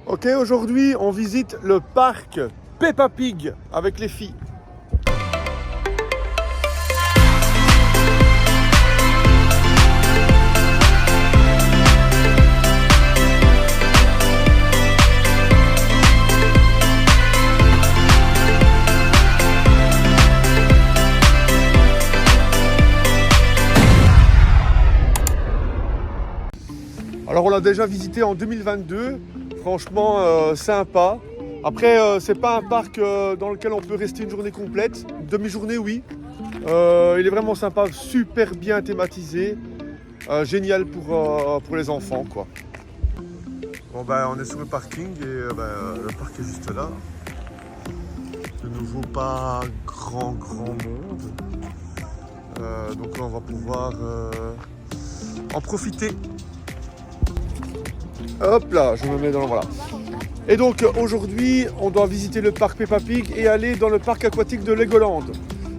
Ok, aujourd'hui on visite le parc Peppa Pig avec les filles. Alors on l'a déjà visité en 2022, franchement sympa. Après c'est pas un parc dans lequel on peut rester une journée complète, une demi-journée oui. Il est vraiment sympa, super bien thématisé, génial pour les enfants quoi. Bon ben on est sur le parking et le parc est juste là. De nouveau pas grand monde. Donc là on va pouvoir en profiter. Hop là, je me mets dans... Voilà. Et donc aujourd'hui, on doit visiter le parc Peppa Pig et aller dans le parc aquatique de Legoland.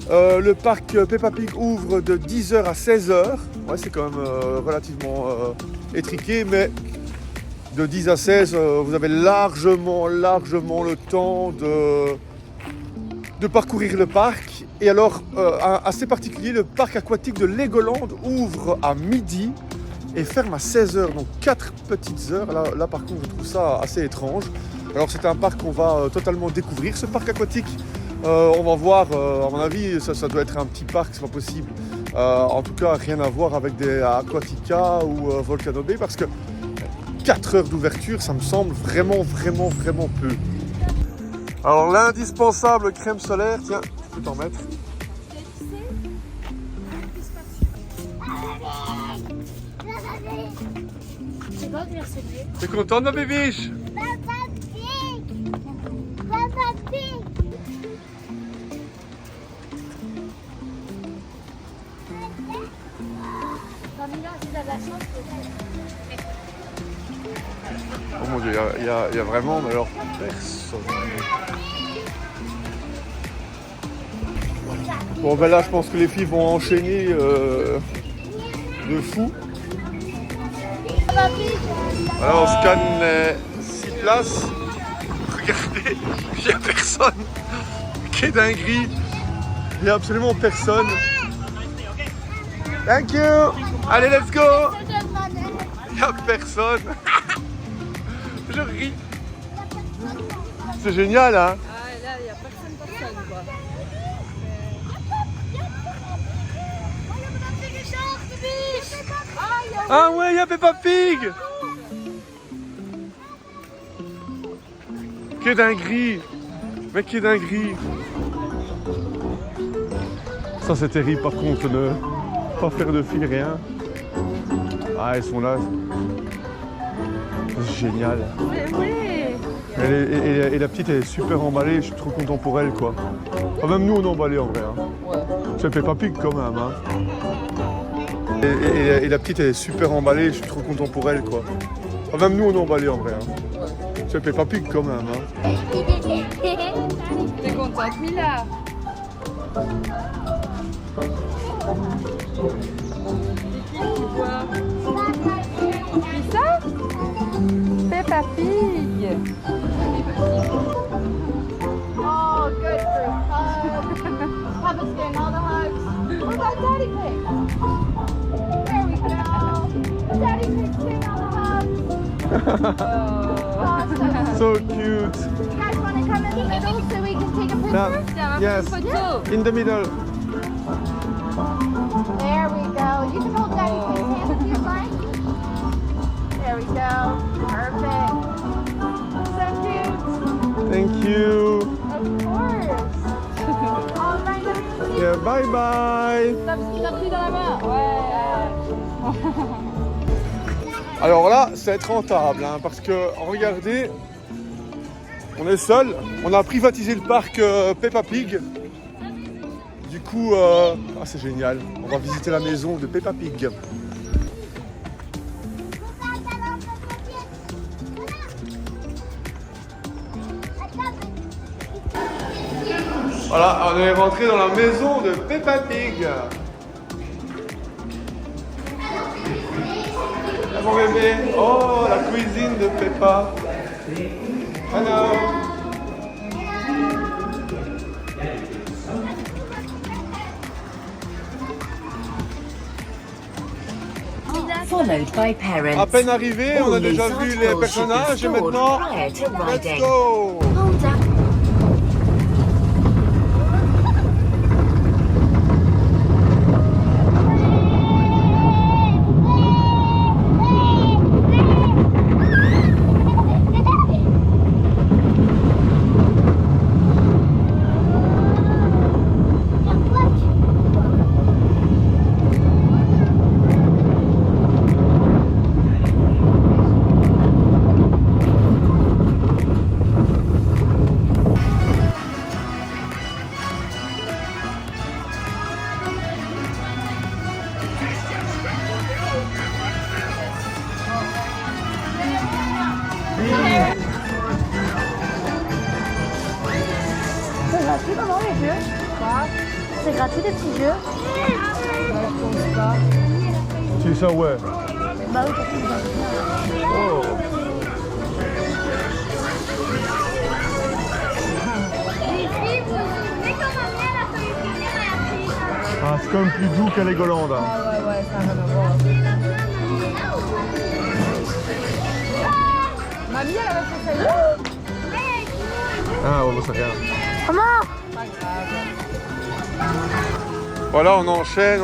Le parc Peppa Pig ouvre de 10h à 16h. Ouais, c'est quand même relativement étriqué, mais de 10 à 16, vous avez largement le temps de parcourir le parc. Et alors, assez particulier, le parc aquatique de Legoland ouvre à midi et ferme à 16h, donc 4 petites heures. Là par contre je trouve ça assez étrange. Alors c'est un parc qu'on va totalement découvrir, ce parc aquatique. On va voir, à mon avis ça doit être un petit parc, c'est pas possible. En tout cas rien à voir avec des Aquatica ou Volcano Bay, parce que 4 heures d'ouverture ça me semble vraiment peu. Alors l'indispensable crème solaire, tiens, je peux t'en mettre. T'es contente ma bébiche? Peppa Pig! Peppa Pig! Oh mon dieu, il y a vraiment, mais alors personne. Bon ben là je pense que les filles vont enchaîner de fou. Voilà, on scanne les 6 places. Regardez, il n'y a personne. Quelle dinguerie. Il n'y a absolument personne. Thank you. Allez, let's go. Il n'y a personne. Je ris. C'est génial, hein. Ah, là, il n'y a personne, quoi. Ah ouais, il y a Peppa Pig. Quelle dinguerie. Mais quelle dinguerie. Ça c'est terrible par contre, ne pas faire de fil, rien. Ah, ils sont là. C'est génial. Mais oui. Et la petite elle est super emballée, je suis trop content pour elle quoi. Ah, même nous on est emballés en vrai. Hein. Ouais. C'est Peppa Pig quand même. Hein. Et la petite elle est super emballée, je suis trop content pour elle quoi. Ah, même nous on est emballés en vrai. Hein. C'est Peppa Pig quand même. Hein. T'es contente, Mila? Qui ça? Peppa Pig. Oh, good for hugs. Papa's getting all the hugs. What about Daddy Pig? There we go. Daddy Pig's getting all the hugs. Awesome. So cute. You guys want to come in the middle so we can take a picture? Now, yes, Photo. in the middle. There we go. You can hold Daddy Pig's hand if you'd like. There we go. Perfect. So cute. Thank you. Of course. All right. Yeah, bye bye. T'as pris dans la main? Ouais. Alors là, ça va être rentable, hein, parce que regardez, on est seul, on a privatisé le parc Peppa Pig. Du coup, c'est génial. On va visiter la maison de Peppa Pig. Voilà, on est rentré dans la maison de Peppa Pig. Mon bébé, oh la cuisine de Peppa. Hello. Followed by parents. À peine arrivé, on a All déjà loose vu les articles should be personnages et stored maintenant, prior to let's riding. go. Hold up. C'est gratuit maman les jeux? C'est gratuit les petits jeux? Je pense pas. C'est ça, ouais. Bah oui, parce que c'est gratuit. Oh. Ah, c'est quand même plus doux qu'à Legoland. Hein. Ah ouais, ça n'a rien à voir. Mamie, elle avait fait celle-là. Ah, ouais, ça rien. Maman! Pas grave. Voilà, on enchaîne.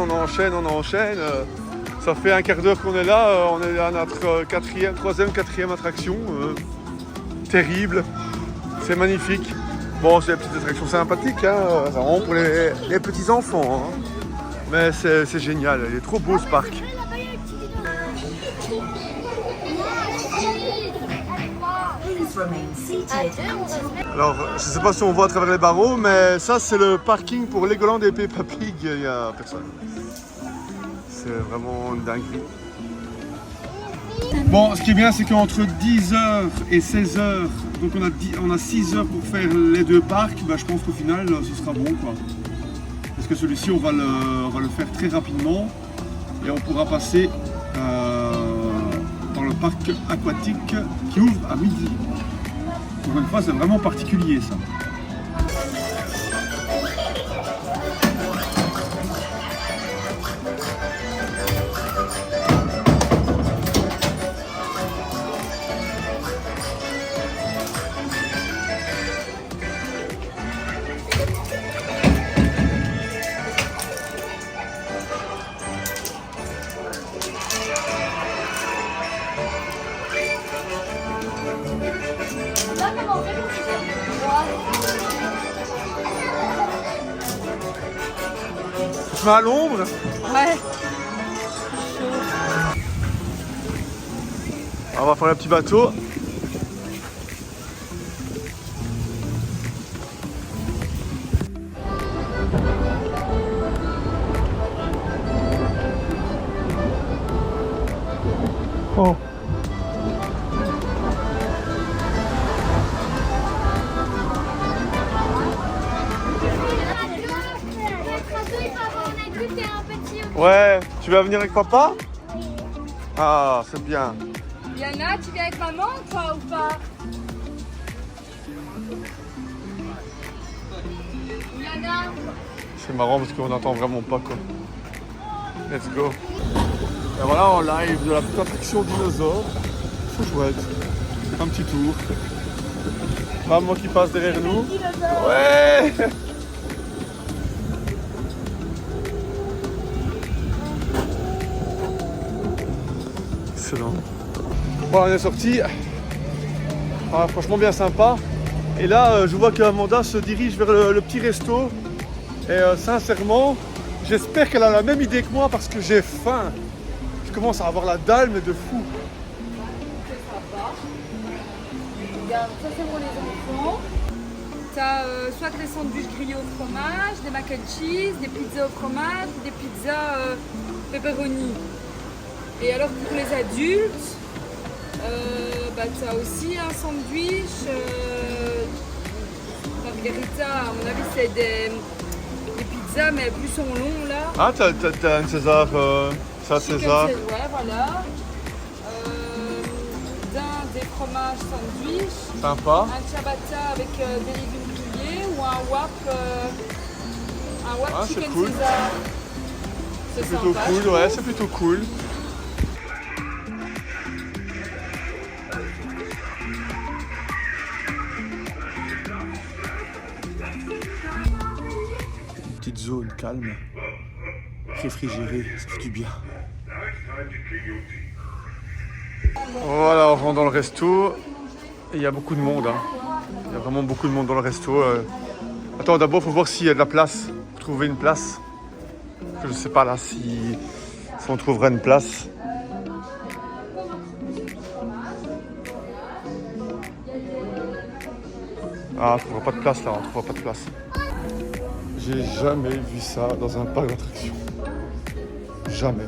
Ça fait un quart d'heure qu'on est là. On est à notre troisième, quatrième attraction. Terrible. C'est magnifique. Bon, c'est des petites attractions sympathiques, hein. C'est vraiment pour les petits enfants. Hein. Mais c'est génial. Il est trop beau ce parc. Please remain seated until Alors, je ne sais pas si on voit à travers les barreaux, mais ça, c'est le parking pour Legoland et Peppa Pig. Il n'y a personne. C'est vraiment une dinguerie. Bon, ce qui est bien, c'est qu'entre 10h et 16h, donc on a 6 heures pour faire les deux parcs, bah, je pense qu'au final, ce sera bon, quoi. Parce que celui-ci, on va le faire très rapidement et on pourra passer dans le parc aquatique qui ouvre à midi. Encore une fois, c'est vraiment particulier, ça. Tu te mets à l'ombre? Ouais. On va faire le petit bateau. Oh. Ouais, tu vas venir avec papa? Ah, c'est bien. Yana, tu viens avec maman toi ou pas? Yana. C'est marrant parce qu'on n'entend vraiment pas, quoi. Let's go. Et voilà en live de la petite attraction dinosaure. C'est chouette. Un petit tour. Maman qui passe derrière nous. Ouais. Excellent. Voilà, on est sorti. Ah, franchement bien sympa. Et là, je vois qu'Amanda se dirige vers le petit resto. Et sincèrement, j'espère qu'elle a la même idée que moi parce que j'ai faim. Je commence à avoir la dalle, mais de fou. Regarde, ça c'est pour les enfants. T'as soit des sandwichs grillés au fromage, des mac and cheese, des pizzas au fromage, des pizzas pepperoni. Et alors pour les adultes, bah, t'as aussi un sandwich margarita. À mon avis, c'est des pizzas, mais plus en long là. Ah, t'as un César, ça Chicken César. César, ouais, voilà. D'un des fromage sandwich, Sympa. un ciabatta avec des légumes grillés ou un wrap Ah, c'est chicken cool. Caesar. C'est Plutôt sympa, cool, je ouais, trouve. c'est plutôt cool. Une petite zone calme, réfrigérée, ça fait du bien. Voilà, on rentre dans le resto et il y a beaucoup de monde. Il y a vraiment beaucoup de monde dans le resto. Attends, d'abord, il faut voir s'il y a de la place, pour trouver une place. Je ne sais pas là si on trouvera une place. Ah, on ne trouvera pas de place là, on ne trouvera pas de place. J'ai jamais vu ça dans un parc d'attractions. Jamais.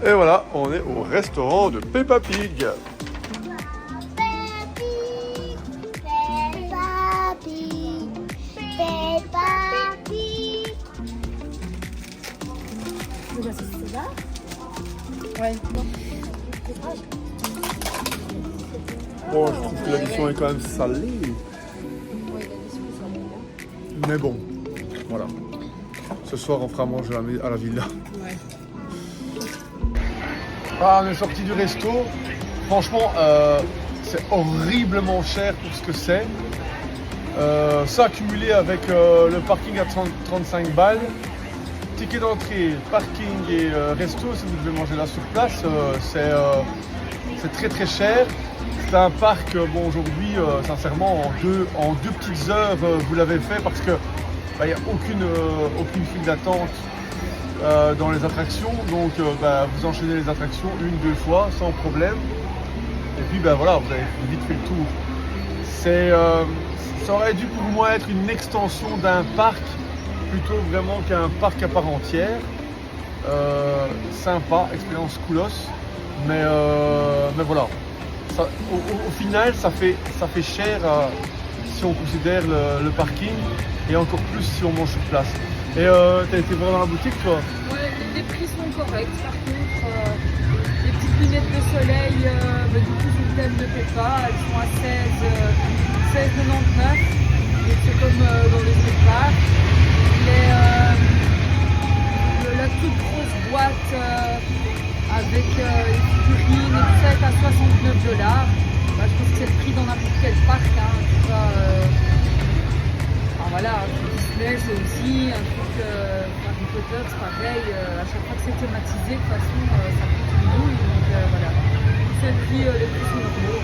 Et voilà, on est au restaurant de Peppa Pig. Ouais. Bon, je trouve que l'addition est quand même salée. Mais bon, voilà. Ce soir, on fera manger à la villa. Ouais. Ah, on est sorti du resto. Franchement, c'est horriblement cher pour ce que c'est. Ça accumulé avec le parking à 35 balles. Ticket d'entrée, parking et resto, si vous devez manger là sur place, c'est très très cher. C'est un parc, bon aujourd'hui, sincèrement, en deux petites heures, vous l'avez fait parce que il n'y a aucune file d'attente dans les attractions. Donc vous enchaînez les attractions une, deux fois sans problème. Et puis voilà, vous avez vite fait le tour. Ça aurait dû pour moi être une extension d'un parc plutôt vraiment qu'un parc à part entière. Sympa, expérience coolos, mais voilà. Ça, au final, ça fait cher si on considère le parking et encore plus si on mange sur place. Et t'as été voir dans la boutique toi? Ouais, les prix sont corrects. Par contre, les petites lunettes de soleil, du coup, c'est thème de Peppa, elles sont à 16,99. Donc c'est comme dans les autres parcs. La toute grosse boîte avec les figurines et tout ça est à $69. Je pense que c'est le prix dans n'importe quel parc. Voilà, Disney c'est aussi un truc, Harry Potter c'est pareil, à chaque fois que c'est thématisé, de toute façon ça coûte une douille, donc voilà. C'est le prix, les prix sont normaux.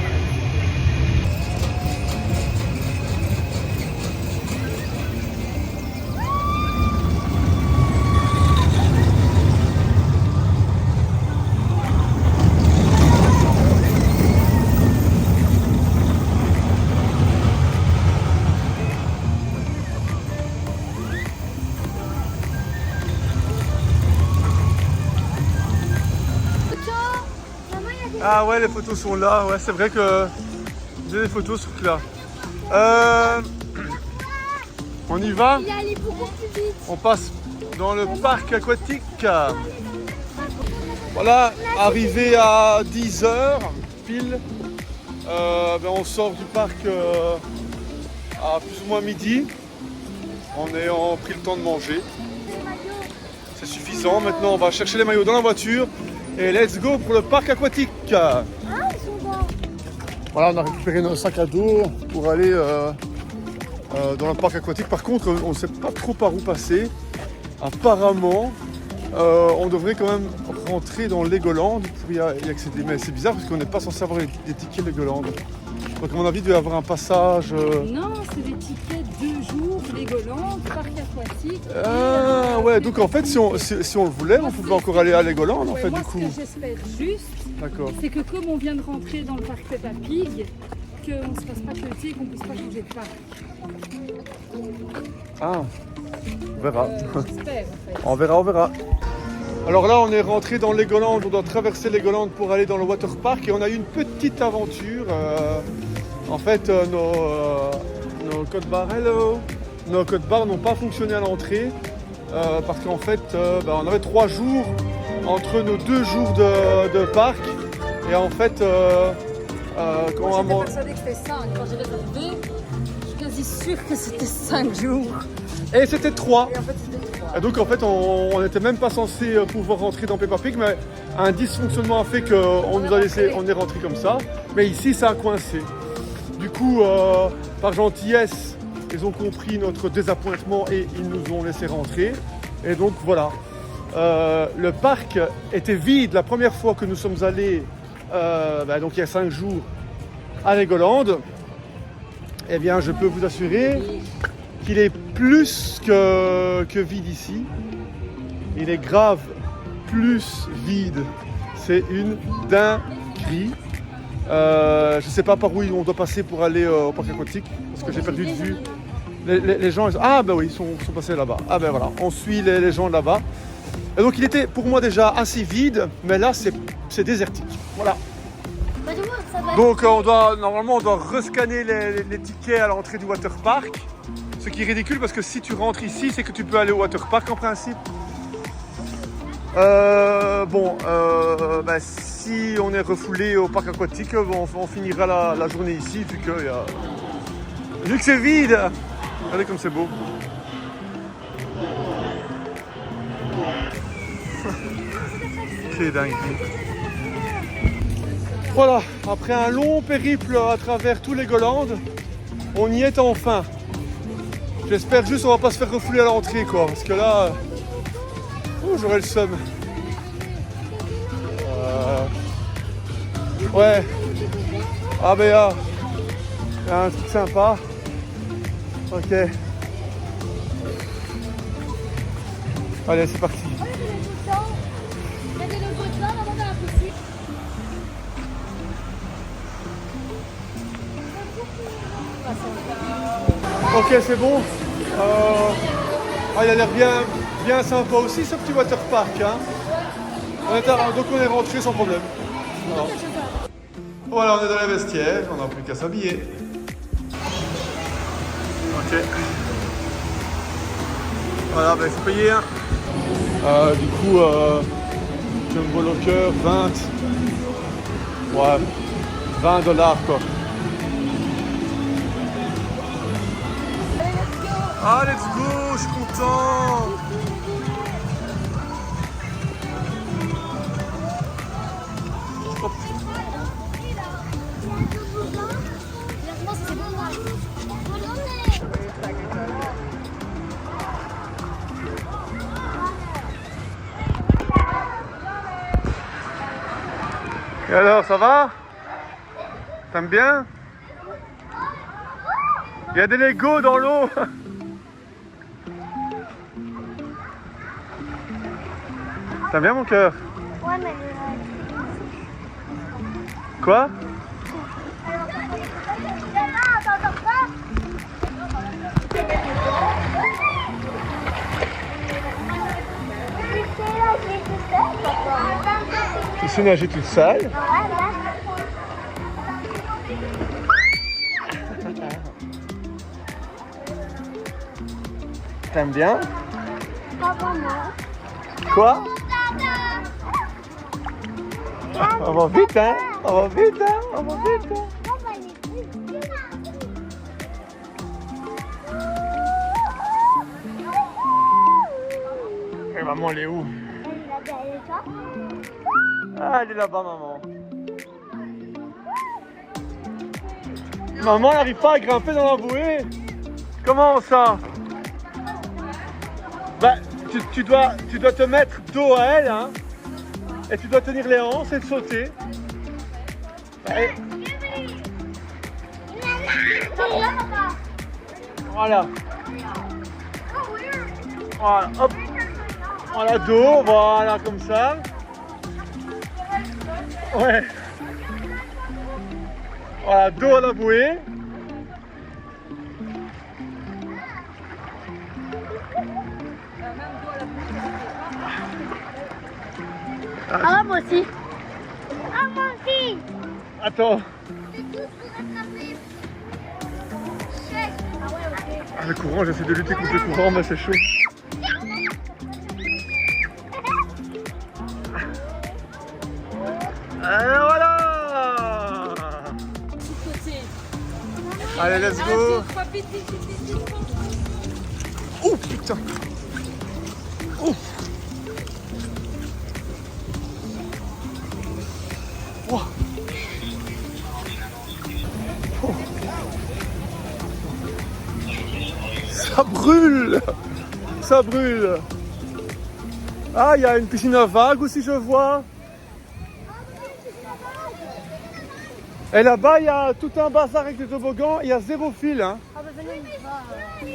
Ah ouais, les photos sont là. Ouais, c'est vrai que j'ai des photos sur là. On y va? Il allait beaucoup plus vite. On passe dans le parc aquatique. Voilà, arrivé à 10h pile. On sort du parc à plus ou moins midi. On a pris le temps de manger. C'est suffisant. Maintenant, on va chercher les maillots dans la voiture. Et let's go pour le parc aquatique. Ah, ils sont bons. Voilà, on a récupéré nos sacs à dos pour aller dans le parc aquatique. Par contre, on ne sait pas trop par où passer. Apparemment, on devrait quand même rentrer dans Legoland pour y accéder. Mais c'est bizarre parce qu'on n'est pas censé avoir des tickets Legoland. Donc à mon avis, il doit y avoir un passage... Non, c'est des tickets 2 jours, Legoland, parc aquatique. Ah ouais, donc en fait, si on le voulait, on pouvait encore aller à Legoland en Ouais, fait moi, du coup. ce que j'espère juste, D'accord. c'est que comme on vient de rentrer dans le parc Peppa Pig, qu'on ne se fasse pas jeter et qu'on ne puisse pas changer de parc. Ah, on verra. J'espère en fait. On verra. Alors là, on est rentré dans Legoland, on doit traverser Legoland pour aller dans le water park et on a eu une petite aventure. En fait, nos codes barres n'ont pas fonctionné à l'entrée parce qu'en fait, on avait 3 jours entre nos 2 jours de parc et en fait, quand Moi, j'étais maman- persuadée que c'était 5. Quand j'ai réservé, je suis quasi sûre que c'était 5 jours. Et c'était 3. Et en fait, c'était 3. Et donc en fait on n'était même pas censé pouvoir rentrer dans Peppa Pig, mais un dysfonctionnement a fait qu'on nous a laissé, on est rentré comme ça. Mais ici ça a coincé. Du coup, par gentillesse, ils ont compris notre désappointement et ils nous ont laissé rentrer. Et donc voilà. Le parc était vide la première fois que nous sommes allés, donc il y a 5 jours, à Legoland. Eh bien, je peux vous assurer qu'il est plus que vide ici. Il est grave plus vide. C'est une dinguerie. Je ne sais pas par où on doit passer pour aller au parc aquatique parce que j'ai perdu de vue. Les gens, ah ben oui, ils sont passés là-bas. Ah ben voilà, on suit les gens là-bas. Et donc il était pour moi déjà assez vide, mais là c'est désertique. Voilà. Donc normalement on doit rescanner les tickets à l'entrée du waterpark. Ce qui est ridicule parce que si tu rentres ici, c'est que tu peux aller au waterpark en principe. Si on est refoulé au parc aquatique, on finira la journée ici vu que c'est vide. Regardez comme c'est beau. C'est dingue. Voilà, après un long périple à travers tous les Legoland, on y est enfin. J'espère juste qu'on va pas se faire refouler à l'entrée quoi, parce que là, j'aurais le seum. Ouais. Ah ben il y a un truc sympa. Ok. Allez, c'est parti. Ok, c'est bon. Il a l'air bien sympa aussi ce petit waterpark. Hein. Donc on est rentré sans problème. Voilà, on est dans les vestiaires, on n'a plus qu'à s'habiller. Ok. Voilà, il faut payer. Hein. Du coup, Jumbo Locker, 20 $, quoi. Ah, let's go, je suis content. Et alors, ça va? T'aimes bien? Il y a des Legos dans l'eau. T'aimes bien mon cœur? Ouais, mais... Quoi? Tu sais nager toute seule? T'aimes bien? Quoi? On va vite, hein? On va vite, hein? On va vite, hein? Et maman, elle est où? Ah, elle est là-bas, maman. Maman, elle n'arrive pas à grimper dans la bouée. Comment ça? Bah, tu dois te mettre dos à elle, hein? Et tu dois tenir les hanches et te sauter. Et... Voilà. Voilà, hop. Voilà, dos, voilà, comme ça. Ouais. Voilà, dos à la bouée. Ah, moi aussi. Ah, moi aussi. Attends. C'est tout pour rattraper. Ah, le courant, j'essaie de lutter contre le courant, mais c'est chaud. Et voilà. Allez, let's Un, go. deux, trois, vite, vite, vite, vite, vite. Oh putain. Oh. Wow. Oh. Ça brûle. Ça brûle. Ah, il y a une piscine à vagues aussi, je vois. Et là-bas, il y a tout un bazar avec des toboggans. Il y a 0 fil. Hein.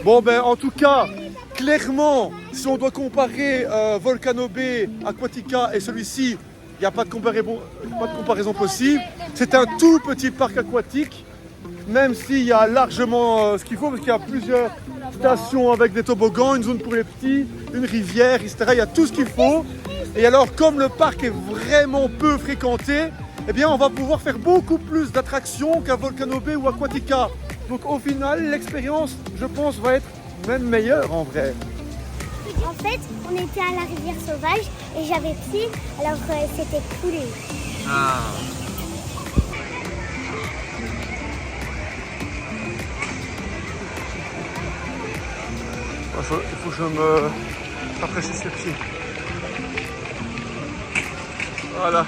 Bon, ben, en tout cas, clairement, si on doit comparer Volcano Bay, Aquatica et celui-ci, il n'y a pas de comparaison possible. C'est un tout petit parc aquatique, même s'il y a largement ce qu'il faut, parce qu'il y a plusieurs stations avec des toboggans, une zone pour les petits, une rivière, etc. Il y a tout ce qu'il faut. Et alors, comme le parc est vraiment peu fréquenté, eh bien, on va pouvoir faire beaucoup plus d'attractions qu'à Volcano Bay ou Aquatica. Donc, au final, l'expérience, je pense, va être même meilleure en vrai. En fait, on était à la rivière sauvage et j'avais pris, alors c'était coulé. Ah. Il faut que je me rafraîchisse les pieds. Voilà.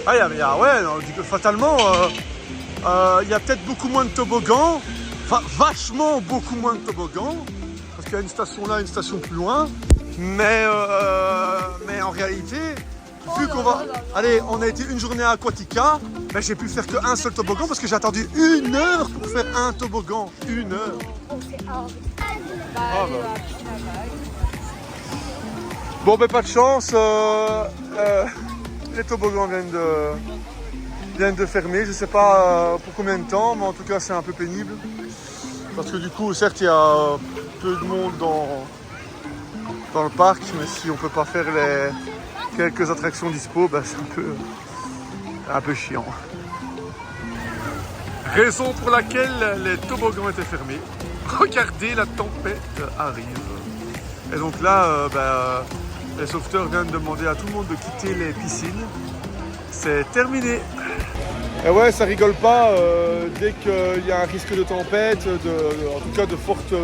Ah, ouais, non, fatalement, il y a peut-être beaucoup moins de toboggans. Enfin, vachement beaucoup moins de toboggans. Parce qu'il y a une station là, une station plus loin. Mais en réalité, vu qu'on va... Allez, on a été une journée à Aquatica. Ben, j'ai pu faire qu'un seul toboggan parce que j'ai attendu 1 heure pour faire un toboggan. 1 heure. Ah, bah. Bon, ben pas de chance. Les toboggans viennent de fermer. Je sais pas pour combien de temps, mais en tout cas, c'est un peu pénible. Parce que du coup, certes, il y a peu de monde dans le parc, mais si on peut pas faire les quelques attractions dispo, ben, c'est un peu chiant. Raison pour laquelle les toboggans étaient fermés. Regardez, la tempête arrive. Et donc là, les sauveteurs viennent demander à tout le monde de quitter les piscines. C'est terminé. Et ouais, ça rigole pas. Dès qu'il y a un risque de tempête, en tout cas de fortes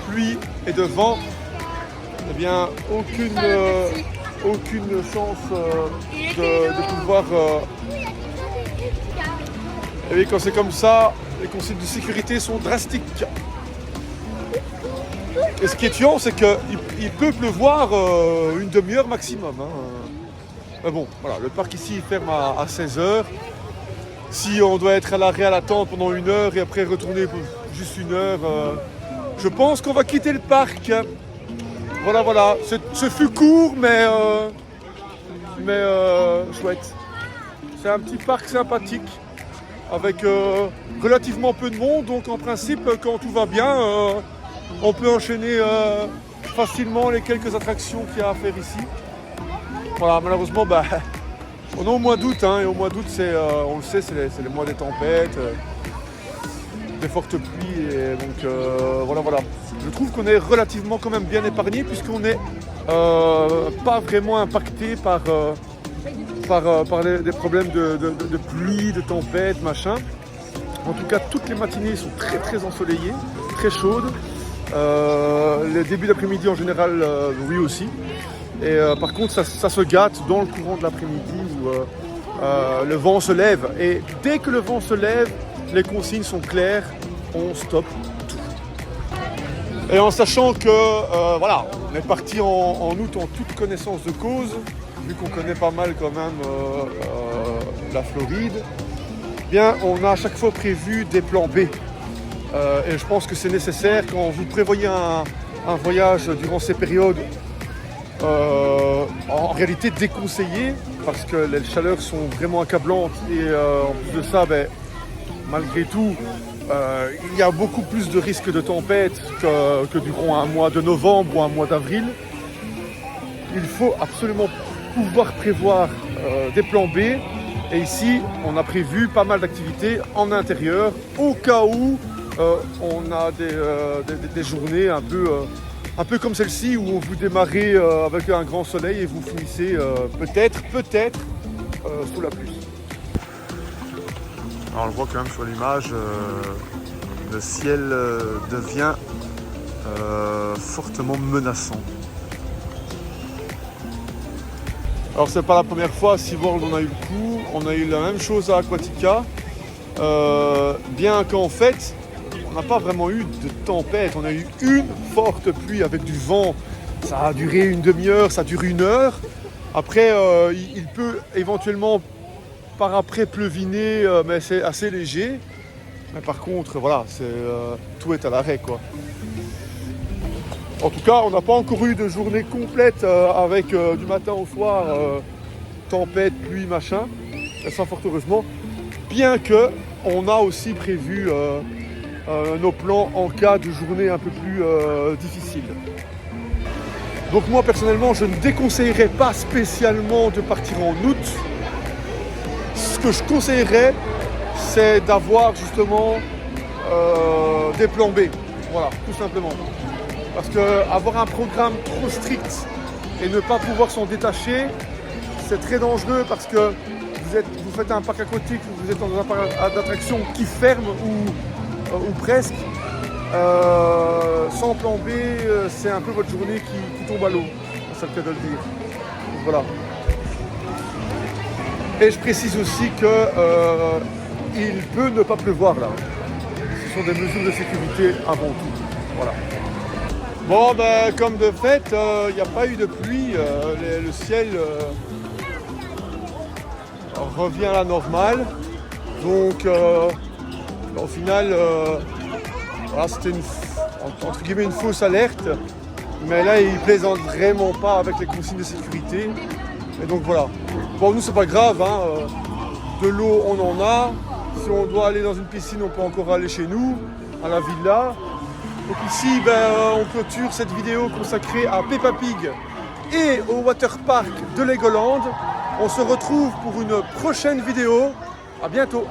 pluies et de vent, eh bien, aucune chance de pouvoir... Et oui, quand c'est comme ça, les consignes de sécurité sont drastiques. Et ce qui est tuant, c'est qu'il peut pleuvoir une demi-heure maximum. Hein. Mais bon, voilà, le parc ici il ferme à 16h. Si on doit être à l'arrêt à l'attente pendant 1 heure et après retourner pour juste 1 heure, je pense qu'on va quitter le parc. Voilà. Ce fut court, mais chouette. C'est un petit parc sympathique avec relativement peu de monde. Donc en principe, quand tout va bien, on peut enchaîner facilement les quelques attractions qu'il y a à faire ici. Voilà, malheureusement, on est au mois d'août, hein, et au mois d'août, on le sait, c'est les mois des tempêtes, des fortes pluies, et donc voilà. Je trouve qu'on est relativement quand même bien épargné, puisqu'on n'est pas vraiment impacté par des problèmes de pluie, de tempête, machin. En tout cas, toutes les matinées sont très très ensoleillées, très chaudes. Les débuts d'après-midi en général, oui aussi. Et par contre, ça se gâte dans le courant de l'après-midi où le vent se lève. Et dès que le vent se lève, les consignes sont claires, on stoppe tout. Et en sachant que, on est parti en août en toute connaissance de cause, vu qu'on connaît pas mal quand même la Floride, eh bien, on a à chaque fois prévu des plans B. Et je pense que c'est nécessaire quand vous prévoyez un voyage durant ces périodes. En réalité déconseillé parce que les chaleurs sont vraiment accablantes et en plus de ça, malgré tout, il y a beaucoup plus de risques de tempête que durant un mois de novembre ou un mois d'avril. Il faut absolument pouvoir prévoir des plans B et ici on a prévu pas mal d'activités en intérieur au cas où on a des journées un peu comme celle-ci où vous démarrez avec un grand soleil et vous finissez peut-être sous la pluie. Alors, on le voit quand même sur l'image, le ciel devient fortement menaçant. Alors c'est pas la première fois à SeaWorld on a eu le coup, on a eu la même chose à Aquatica, bien qu'en fait on n'a pas vraiment eu de tempête, on a eu une forte pluie avec du vent, ça a duré une demi-heure, ça dure 1 heure, après il peut éventuellement par après pleuviner, mais c'est assez léger, mais par contre voilà, tout est à l'arrêt quoi. En tout cas, on n'a pas encore eu de journée complète avec du matin au soir, tempête, pluie, machin. Et ça, fort heureusement. Bien que on a aussi prévu nos plans en cas de journée un peu plus difficile. Donc moi, personnellement, je ne déconseillerais pas spécialement de partir en août. Ce que je conseillerais, c'est d'avoir justement des plans B. Voilà, tout simplement. Parce qu'avoir un programme trop strict et ne pas pouvoir s'en détacher, c'est très dangereux parce que vous faites un parc aquatique, vous êtes dans un parc d'attractions qui ferme ou presque. Sans plan B, c'est un peu votre journée qui tombe à l'eau, c'est le cas de le dire. Donc, voilà. Et je précise aussi qu'il peut ne pas pleuvoir là. Ce sont des mesures de sécurité avant tout. Voilà. Bon, ben, comme de fait, il n'y a pas eu de pluie, le ciel revient à la normale. Donc, au final, voilà, c'était entre guillemets une fausse alerte. Mais là, ils ne plaisantent vraiment pas avec les consignes de sécurité. Et donc voilà. Bon, nous, c'est pas grave, hein, de l'eau, on en a. Si on doit aller dans une piscine, on peut encore aller chez nous, à la villa. Donc ici, on clôture cette vidéo consacrée à Peppa Pig et au waterpark de Legoland. On se retrouve pour une prochaine vidéo. À bientôt.